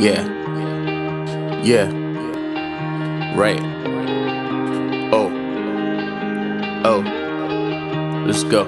Yeah. Yeah. Right. Oh. Oh. Let's go.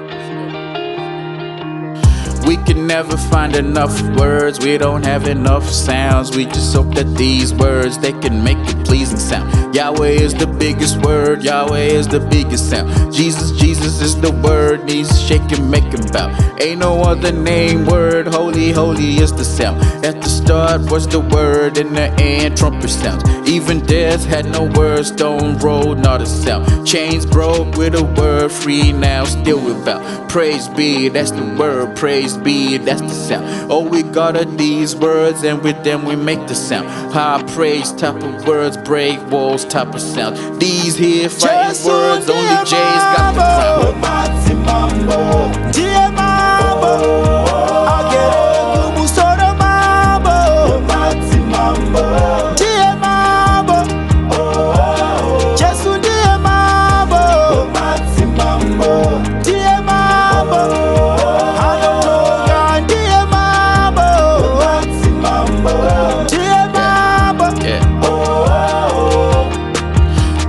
We can never find enough words, we don't have enough sounds. We just hope that these words, they can make a pleasing sound. Yahweh is the biggest word, Yahweh is the biggest sound. Jesus, Jesus is the word, needs to shake and make him bow. Ain't no other name, word, holy, holy is the sound. At the start was the word, in the end trumpet sounds. Even death had no words, stone rolled, not a sound. Chains broke with a word, free now, still without. Praise be, that's the word, praise be, that's the sound. All we got are these words, and with them we make the sound. High praise, type of words, break walls, type of sound. These here fighting Jesu, words, only Ndiye J's got the crown. Mambo, Ndiye Mambo, agere kumusoro Mambo, Ndiye Mambo, Jesu Ndiye Mambo, Ndiye Mambo, Hallelujah Ndiye Mambo, Ndiye Mambo.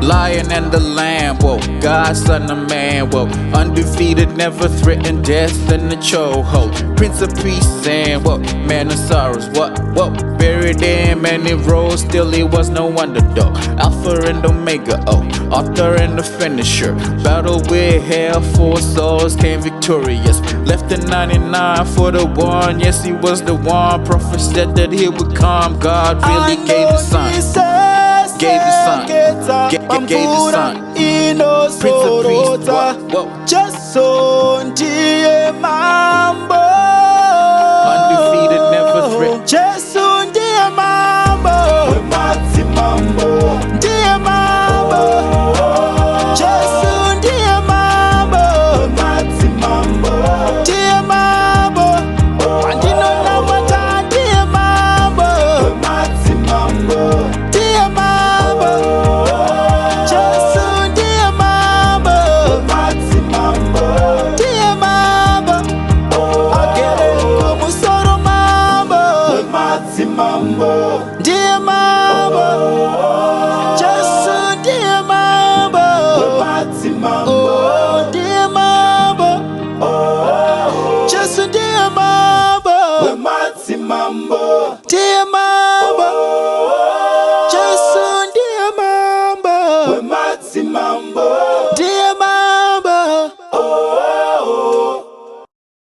Lion and the Lamb, whoa, God, Son of Man, whoa, undefeated, never threatened death in the chokehold. Prince of Peace and whoa, man of sorrows, what, whoa, buried in many roads, still he was no underdog. Alpha and Omega, oh, author and the finisher. Battle with hell, 4 souls came victorious. Left the 99 for the one, yes he was the one. Prophet said that he would come, God really gave his son. Gave his son, gave his son. Prince of Peace, whoa. Jesu Ndiye Mambo, Undefeated, never threatened. Jesu Ndiye Mambo, Ndiye Mambo, Jesu Ndiye Mambo, Ndiye Mambo, Andino na mata Ndiye Mambo, Ndiye Mambo, Jesu Ndiye Mambo, Ndiye Mambo, agere kumusoro Mambo.